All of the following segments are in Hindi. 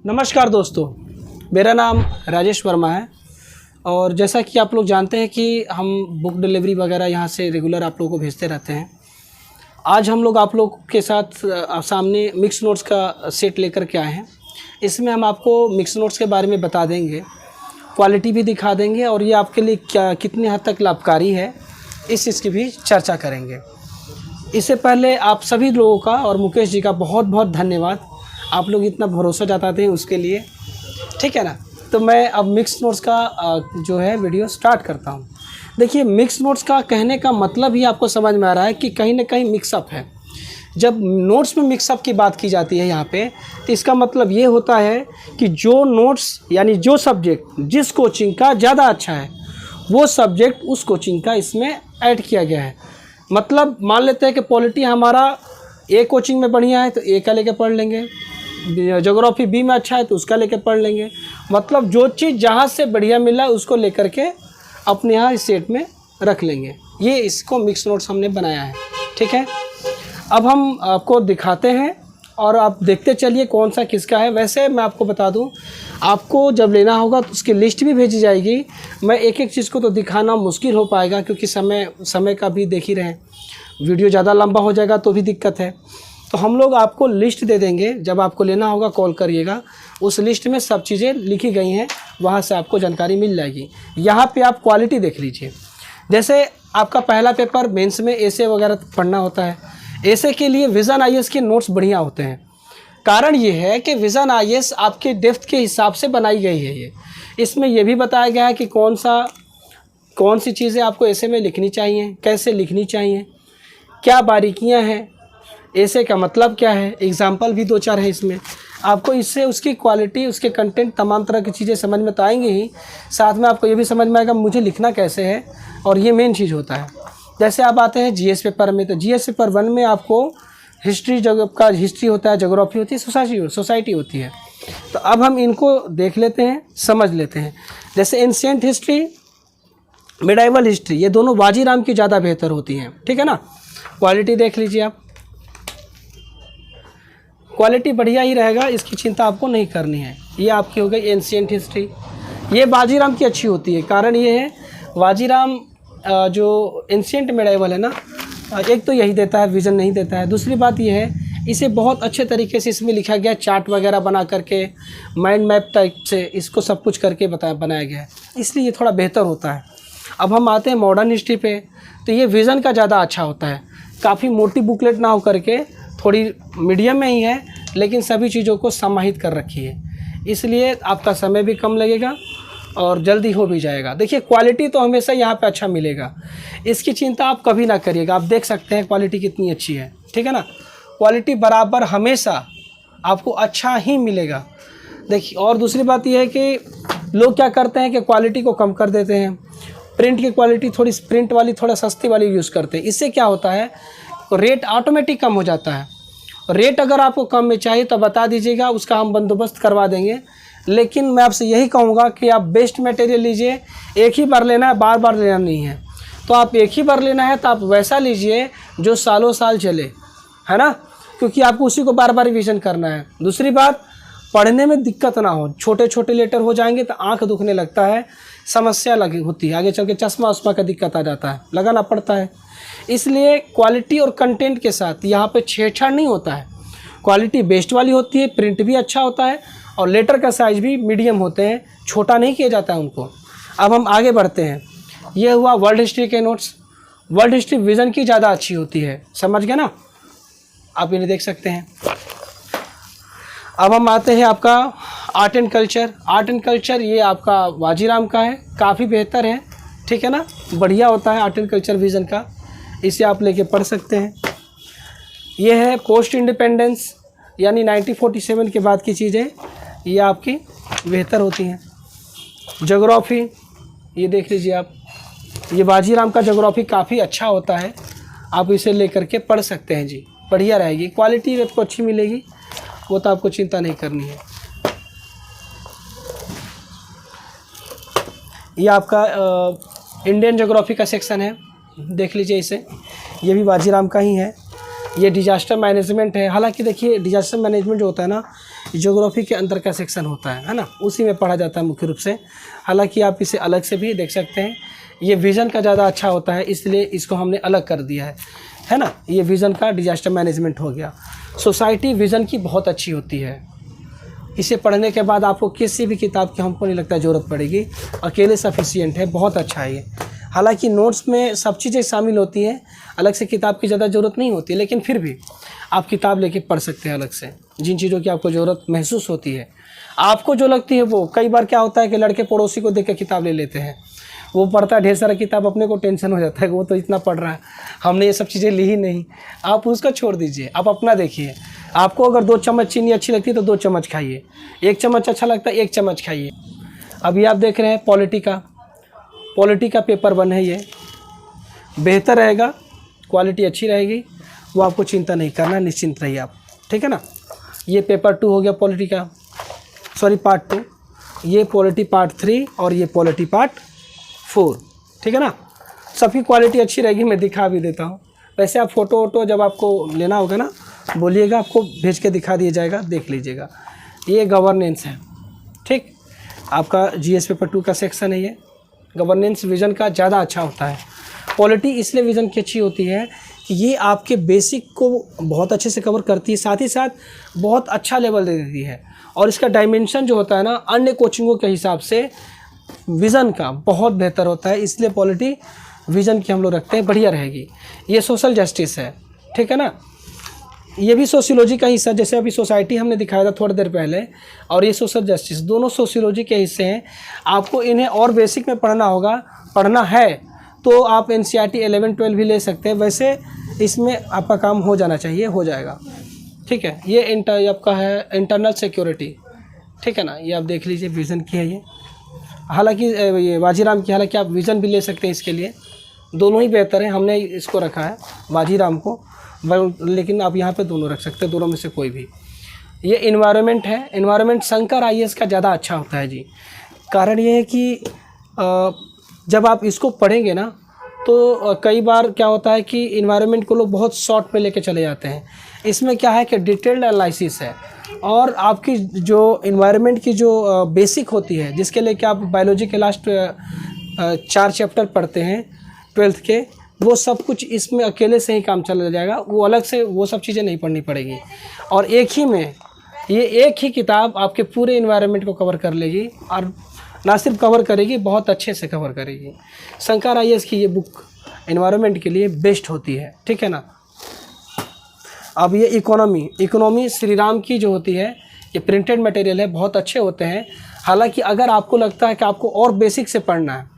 नमस्कार दोस्तों, मेरा नाम राजेश वर्मा है और जैसा कि आप लोग जानते हैं कि हम बुक डिलीवरी वगैरह यहाँ से रेगुलर आप लोगों को भेजते रहते हैं। आज हम लोग आप लोग के साथ सामने मिक्स नोट्स का सेट लेकर के आए हैं। इसमें हम आपको मिक्स नोट्स के बारे में बता देंगे, क्वालिटी भी दिखा देंगे और ये आपके लिए क्या कितनी हद तक लाभकारी है इस चीज़ की भी चर्चा करेंगे। इससे पहले आप सभी लोगों का और मुकेश जी का बहुत बहुत धन्यवाद। आप लोग इतना भरोसा जताते हैं उसके लिए, ठीक है ना। तो मैं अब मिक्स नोट्स का जो है वीडियो स्टार्ट करता हूँ। देखिए, मिक्स नोट्स का कहने का मतलब ही आपको समझ में आ रहा है कि कहीं ना कहीं मिक्सअप है। जब नोट्स में मिक्सअप की बात की जाती है यहाँ पे, तो इसका मतलब ये होता है कि जो नोट्स यानी जो सब्जेक्ट जिस कोचिंग का ज़्यादा अच्छा है वो सब्जेक्ट उस कोचिंग का इसमें ऐड किया गया है। मतलब मान लेते हैं कि पॉलिटी हमारा ए कोचिंग में बढ़िया है तो ए का लेके पढ़ लेंगे, ज्योग्राफी बी में अच्छा है तो उसका लेके पढ़ लेंगे। मतलब जो चीज़ जहाँ से बढ़िया मिला उसको लेकर के अपने यहाँ इस सेट में रख लेंगे। ये इसको मिक्स नोट्स हमने बनाया है, ठीक है। अब हम आपको दिखाते हैं और आप देखते चलिए कौन सा किसका है। वैसे मैं आपको बता दूं, आपको जब लेना होगा तो उसकी लिस्ट भी भेजी जाएगी। मैं एक एक चीज़ को तो दिखाना मुश्किल हो पाएगा क्योंकि समय का भी देख ही रहे हैं, वीडियो ज़्यादा लंबा हो जाएगा तो भी दिक्कत है। तो हम लोग आपको लिस्ट दे देंगे, जब आपको लेना होगा कॉल करिएगा। उस लिस्ट में सब चीज़ें लिखी गई हैं, वहाँ से आपको जानकारी मिल जाएगी। यहाँ पे आप क्वालिटी देख लीजिए। जैसे आपका पहला पेपर मेंस में एसे वगैरह पढ़ना होता है। एसे के लिए विज़न आईएएस के नोट्स बढ़िया होते हैं। कारण ये है कि विज़न आईएएस आपके डेप्थ के हिसाब से बनाई गई है। ये इसमें यह भी बताया गया है कि कौन सी चीज़ें आपको एसे में लिखनी चाहिए, कैसे लिखनी चाहिए, क्या बारीकियां हैं, ऐसे का मतलब क्या है। एग्जाम्पल भी 2-4 है इसमें। आपको इससे उसकी क्वालिटी, उसके कंटेंट, तमाम तरह की चीज़ें समझ में तो आएंगी ही, साथ में आपको ये भी समझ में आएगा मुझे लिखना कैसे है। और ये मेन चीज़ होता है। जैसे आप आते हैं जीएस पेपर में, तो जीएस पेपर 1 में आपको हिस्ट्री का हिस्ट्री होता है, ज्योग्राफी होती है, सोसाइटी होती है। तो अब हम इनको देख लेते हैं, समझ लेते हैं। जैसे एंशिएंट हिस्ट्री, मिडाइवल हिस्ट्री, ये दोनों बाजीराम की ज़्यादा बेहतर होती हैं, ठीक है ना। क्वालिटी देख लीजिए आप, क्वालिटी बढ़िया ही रहेगा, इसकी चिंता आपको नहीं करनी है। ये आपकी हो गई एंशिएंट हिस्ट्री। ये बाजीराम की अच्छी होती है। कारण ये है, बाजीराम जो एंशिएंट मिडाइवल है ना, एक तो यही देता है, विज़न नहीं देता है। दूसरी बात ये है, इसे बहुत अच्छे तरीके से इसमें लिखा गया, चार्ट वगैरह बना करके, माइंड मैप टाइप से इसको सब कुछ करके बनाया गया है, इसलिए ये थोड़ा बेहतर होता है। अब हम आते हैं मॉडर्न हिस्ट्री पे, तो ये विज़न का ज़्यादा अच्छा होता है। काफ़ी मोटी बुकलेट ना हो करके थोड़ी मीडियम में ही है, लेकिन सभी चीज़ों को समाहित कर रखी है, इसलिए आपका समय भी कम लगेगा और जल्दी हो भी जाएगा। देखिए, क्वालिटी तो हमेशा यहाँ पे अच्छा मिलेगा, इसकी चिंता आप कभी ना करिएगा। आप देख सकते हैं क्वालिटी कितनी अच्छी है, ठीक है ना। क्वालिटी बराबर हमेशा आपको अच्छा ही मिलेगा। देखिए, और दूसरी बात यह है कि लोग क्या करते हैं कि क्वालिटी को कम कर देते हैं। प्रिंट की क्वालिटी थोड़ी, प्रिंट वाली थोड़ा सस्ती वाली यूज़ करते हैं। इससे क्या होता है, रेट ऑटोमेटिक कम हो जाता है। रेट अगर आपको कम में चाहिए तो बता दीजिएगा, उसका हम बंदोबस्त करवा देंगे। लेकिन मैं आपसे यही कहूँगा कि आप बेस्ट मटेरियल लीजिए। एक ही बार लेना है, बार बार लेना नहीं है। तो आप एक ही बार लेना है तो आप वैसा लीजिए जो सालों साल चले, है ना, क्योंकि आपको उसी को बार बार रिवीजन करना है। दूसरी बात, पढ़ने में दिक्कत ना हो। छोटे छोटे लेटर हो जाएंगे तो आँख दुखने लगता है, समस्या लगी होती है, आगे चल के चश्मा उस्मा का दिक्कत आ जाता है, लगाना पड़ता है। इसलिए क्वालिटी और कंटेंट के साथ यहाँ पे छेड़छाड़ नहीं होता है। क्वालिटी बेस्ट वाली होती है, प्रिंट भी अच्छा होता है और लेटर का साइज़ भी मीडियम होते हैं, छोटा नहीं किया जाता है उनको। अब हम आगे बढ़ते हैं। ये हुआ वर्ल्ड हिस्ट्री के नोट्स। वर्ल्ड हिस्ट्री विज़न की ज़्यादा अच्छी होती है, समझ गए ना। आप इन्हें देख सकते हैं। अब हम आते हैं आपका art and culture. Art and culture ये आपका बाजीराम का है, काफ़ी बेहतर है, ठीक है ना, बढ़िया होता है आर्ट एंड कल्चर विज़न का। इसे आप लेके पढ़ सकते हैं। ये है पोस्ट इंडिपेंडेंस, यानी 1947 के बाद की चीज़ें, ये आपकी बेहतर होती हैं। ज्योग्राफी, ये देख लीजिए आप, ये बाजीराम का ज्योग्राफी काफ़ी अच्छा होता है, आप इसे लेकर के पढ़ सकते हैं जी, बढ़िया रहेगी। क्वालिटी आपको अच्छी मिलेगी, वो तो आपको चिंता नहीं करनी है। ये आपका इंडियन ज्योग्राफी का सेक्शन है, देख लीजिए इसे, ये भी बाजीराम का ही है। ये डिजास्टर मैनेजमेंट है। हालांकि देखिए डिजास्टर मैनेजमेंट जो होता है ना, ज्योग्राफी के अंदर का सेक्शन होता है ना, उसी में पढ़ा जाता है मुख्य रूप से। हालांकि आप इसे अलग से भी देख सकते हैं। ये विज़न का ज़्यादा अच्छा होता है, इसलिए इसको हमने अलग कर दिया है ना। ये विज़न का डिजास्टर मैनेजमेंट हो गया। सोसाइटी विज़न की बहुत अच्छी होती है। इसे पढ़ने के बाद आपको किसी भी किताब की हमको नहीं लगता ज़रूरत पड़ेगी, अकेले सफिशिएंट है, बहुत अच्छा है ये। हालांकि नोट्स में सब चीज़ें शामिल होती हैं, अलग से किताब की ज़्यादा ज़रूरत नहीं होती, लेकिन फिर भी आप किताब लेके पढ़ सकते हैं अलग से, जिन चीज़ों की आपको ज़रूरत महसूस होती है, आपको जो लगती है वो। कई बार क्या होता है कि लड़के पड़ोसी को देख के किताब ले लेते हैं, वो पढ़ता है ढेर सारा किताब, अपने को टेंशन हो जाता है कि वो तो इतना पढ़ रहा है, हमने ये सब चीज़ें ली ही नहीं। आप उसका छोड़ दीजिए, आप अपना देखिए। आपको अगर 2 चम्मच चीनी अच्छी लगती है तो 2 चम्मच खाइए, 1 चम्मच अच्छा लगता है 1 चम्मच खाइए। अभी आप देख रहे हैं पॉलिटी का पेपर 1 है, ये बेहतर रहेगा, क्वालिटी अच्छी रहेगी, वो आपको चिंता नहीं करना, निश्चिंत रहिए आप, ठीक है ना। ये पेपर 2 हो गया पॉलिटी का, सॉरी पार्ट 2, ये पॉलिटी पार्ट 3 और ये पॉलिटी पार्ट 4, ठीक है ना। सबकी क्वालिटी अच्छी रहेगी, मैं दिखा भी देता हूँ। वैसे आप फ़ोटो वोटो जब आपको लेना होगा ना, बोलिएगा, आपको भेज के दिखा दिया जाएगा, देख लीजिएगा। ये गवर्नेंस है, ठीक, आपका जीएस पेपर 2 का सेक्शन है ये। गवर्नेंस विज़न का ज़्यादा अच्छा होता है। पॉलिटी इसलिए विज़न की अच्छी होती है कि ये आपके बेसिक को बहुत अच्छे से कवर करती है, साथ ही साथ बहुत अच्छा लेवल दे देती है। और इसका डायमेंशन जो होता है ना, अन्य कोचिंगों के हिसाब से विज़न का बहुत बेहतर होता है, इसलिए पॉलिटी विज़न की हम लोग रखते हैं, बढ़िया रहेगी। ये सोशल जस्टिस है, ठीक है ना। ये भी सोशियोलॉजी का हिस्सा, जैसे अभी सोसाइटी हमने दिखाया था थोड़ी देर पहले, और ये सोशल जस्टिस, दोनों सोशियोलॉजी के हिस्से हैं। आपको इन्हें और बेसिक में पढ़ना है तो आप एनसीईआरटी 11-12 भी ले सकते हैं। वैसे इसमें आपका काम हो जाना चाहिए, हो जाएगा, ठीक है। ये आपका है इंटरनल सिक्योरिटी, ठीक है ना। ये आप देख लीजिए, विज़न की है ये। हालांकि ये वाजीराम की, हालांकि आप विज़न भी ले सकते हैं इसके लिए, दोनों ही बेहतर है। हमने इसको रखा है वाजीराम को, लेकिन आप यहाँ पे दोनों रख सकते हैं, दोनों में से कोई भी। ये इन्वायरमेंट है, इन्वायरमेंट शंकर आईएएस का ज़्यादा अच्छा होता है जी। कारण ये है कि जब आप इसको पढ़ेंगे ना, तो कई बार क्या होता है कि इन्वायरमेंट को लोग बहुत शॉर्ट में लेके चले जाते हैं। इसमें क्या है कि डिटेल्ड एनालिसिस है, और आपकी जो इन्वायरमेंट की जो बेसिक होती है, जिसके लिए कि आप बायोलॉजी के लास्ट 4 चैप्टर पढ़ते हैं 12th के, वो सब कुछ इसमें अकेले से ही काम चला जाएगा, वो अलग से वो सब चीज़ें नहीं पढ़नी पड़ेगी। और एक ही में ये एक ही किताब आपके पूरे इन्वायरमेंट को कवर कर लेगी, और ना सिर्फ कवर करेगी, बहुत अच्छे से कवर करेगी। शंकर आईएएस की ये बुक इन्वायरमेंट के लिए बेस्ट होती है, ठीक है ना। अब ये इकोनॉमी श्री राम की जो होती है, ये प्रिंटेड मटेरियल है, बहुत अच्छे होते हैं। हालांकि अगर आपको लगता है कि आपको और बेसिक से पढ़ना है,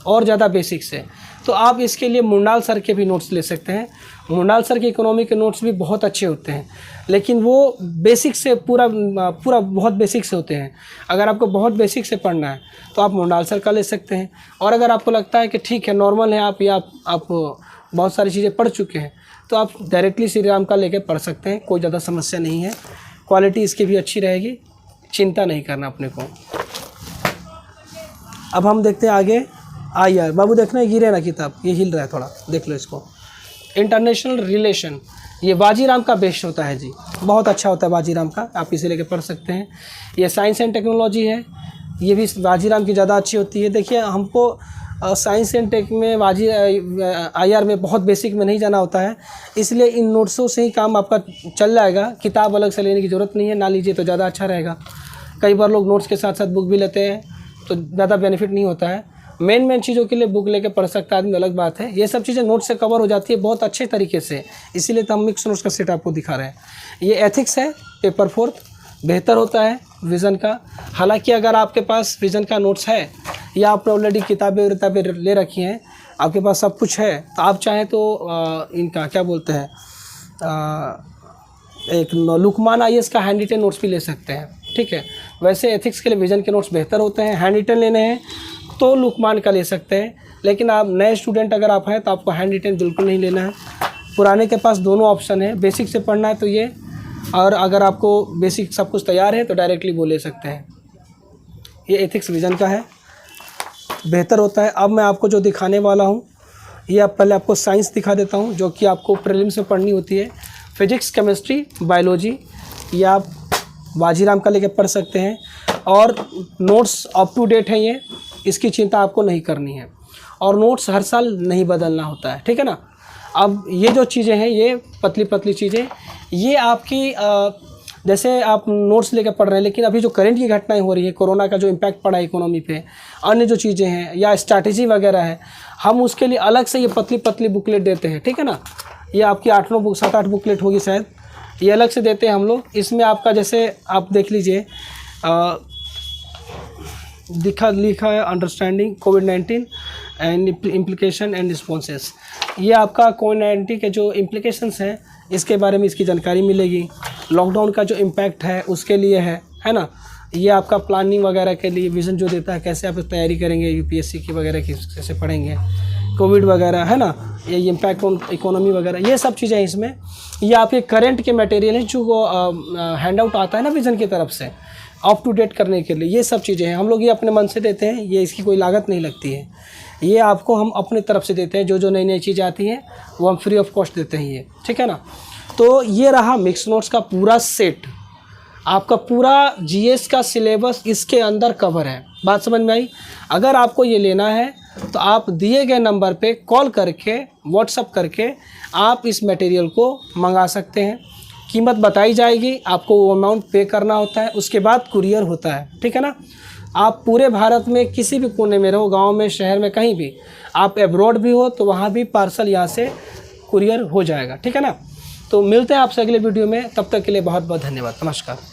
और ज़्यादा बेसिक से, तो आप इसके लिए मुंडाल सर के भी नोट्स ले सकते हैं। मुंडाल सर के इकोनॉमी के नोट्स भी बहुत अच्छे होते हैं, लेकिन वो बेसिक से पूरा बहुत बेसिक से होते हैं। अगर आपको बहुत बेसिक से पढ़ना है तो आप मुंडाल सर का ले सकते हैं। और अगर आपको लगता है कि ठीक है, नॉर्मल है आप, या आप बहुत सारी चीज़ें पढ़ चुके हैं, तो आप डायरेक्टली श्री राम का लेकर पढ़ सकते हैं, कोई ज़्यादा समस्या नहीं है। क्वालिटी इसकी भी अच्छी रहेगी, चिंता नहीं करना अपने को। अब हम देखते हैं आगे। यार बाबू देखना, ये गिरे ना किताब, ये हिल रहा है थोड़ा, देख लो इसको। इंटरनेशनल रिलेशन, ये वाजीराम का बेस्ट होता है जी, बहुत अच्छा होता है वाजीराम का, आप इसे लेके पढ़ सकते हैं। ये साइंस एंड टेक्नोलॉजी है, ये भी वाजीराम की ज़्यादा अच्छी होती है। देखिए हमको साइंस एंड टेक में IR में बहुत बेसिक में नहीं जाना होता है, इसलिए इन नोट्सों से ही काम आपका चल जाएगा। किताब अलग से लेने की ज़रूरत नहीं है, ना लीजिए तो ज़्यादा अच्छा रहेगा। कई बार लोग नोट्स के साथ साथ बुक भी लेते हैं, तो ज़्यादा बेनिफिट नहीं होता है। मेन चीज़ों के लिए बुक लेके पढ़ सकता आदमी, अलग बात है। ये सब चीज़ें नोट से कवर हो जाती है बहुत अच्छे तरीके से, इसीलिए तो हम मिक्स नोट्स का सेट आपको दिखा रहे हैं। ये एथिक्स है, पेपर 4 बेहतर होता है विज़न का। हालांकि अगर आपके पास विज़न का नोट्स है, या आपने ऑलरेडी किताबें ले रखी हैं, आपके पास सब कुछ है, तो आप चाहें तो इनका क्या बोलते हैं, एक लुकमान IAS का हैंड रिटन नोट्स भी ले सकते हैं, ठीक है। वैसे एथिक्स के लिए विज़न के नोट्स बेहतर होते हैं। हैंड रिटन लेने हैं तो लुकमान का ले सकते हैं, लेकिन आप नए स्टूडेंट अगर आप हैं तो आपको हैंड रिटन बिल्कुल नहीं लेना है। पुराने के पास दोनों ऑप्शन है, बेसिक से पढ़ना है तो ये, और अगर आपको बेसिक सब कुछ तैयार है तो डायरेक्टली वो ले सकते हैं। ये एथिक्स विज़न का है, बेहतर होता है। अब मैं आपको जो दिखाने वाला हूँ, ये पहले आपको साइंस दिखा देता हूँ, जो कि आपको प्रीलिम्स में पढ़नी होती है। फिजिक्स, केमिस्ट्री, बायोलॉजी, ये आप बाजीराम का लेके पढ़ सकते हैं। और नोट्स अप टू डेट हैं ये, इसकी चिंता आपको नहीं करनी है। और नोट्स हर साल नहीं बदलना होता है, ठीक है ना। अब ये जो चीज़ें हैं, ये पतली पतली चीज़ें, ये आपकी जैसे आप नोट्स लेकर पढ़ रहे हैं, लेकिन अभी जो करंट की घटनाएं हो रही है, कोरोना का जो इम्पैक्ट पड़ा है इकोनॉमी पे, अन्य जो चीज़ें हैं या स्ट्रैटेजी वगैरह है, हम उसके लिए अलग से ये पतली पतली बुकलेट देते हैं, ठीक है ना। ये आपकी 8-9 बुक 7-8 बुकलेट होगी शायद, ये अलग से देते हैं हम लोग। इसमें आपका जैसे आप देख लीजिए लिखा है understanding covid and implication and responses. ये आपका कोविड-19 के जो इम्प्लीकेशंस हैं इसके बारे में इसकी जानकारी मिलेगी। लॉकडाउन का जो इम्पैक्ट है उसके लिए है ना। ये आपका प्लानिंग वगैरह के लिए विज़न जो देता है, कैसे आप तैयारी करेंगे यूपीएससी की वगैरह की, कैसे पढ़ेंगे, कोविड वगैरह है ना, ये इम्पैक्ट ऑन इकोनॉमी वगैरह, ये सब चीज़ें इसमें। ये आपके करंट के मटेरियल हैं जो हैंड आउट आता है ना विज़न की तरफ से अप टू डेट करने के लिए, ये सब चीज़ें हैं। हम लोग ये अपने मन से देते हैं, ये इसकी कोई लागत नहीं लगती है, ये आपको हम अपने तरफ से देते हैं। जो नई नई चीज़ें आती हैं वो हम फ्री ऑफ कॉस्ट देते हैं ये, ठीक है ना। तो ये रहा मिक्स नोट्स का पूरा सेट, आपका पूरा जीएस का सिलेबस इसके अंदर कवर है। बात समझ में आई। अगर आपको ये लेना है तो आप दिए गए नंबर पे कॉल करके, व्हाट्सअप करके आप इस मटेरियल को मंगा सकते हैं। कीमत बताई जाएगी, आपको वो अमाउंट पे करना होता है, उसके बाद कुरियर होता है, ठीक है ना। आप पूरे भारत में किसी भी कोने में रहो, गांव में, शहर में, कहीं भी, आप एब्रॉड भी हो तो वहाँ भी पार्सल यहाँ से कुरियर हो जाएगा, ठीक है ना। तो मिलते हैं आपसे अगले वीडियो में, तब तक के लिए बहुत बहुत धन्यवाद, नमस्कार।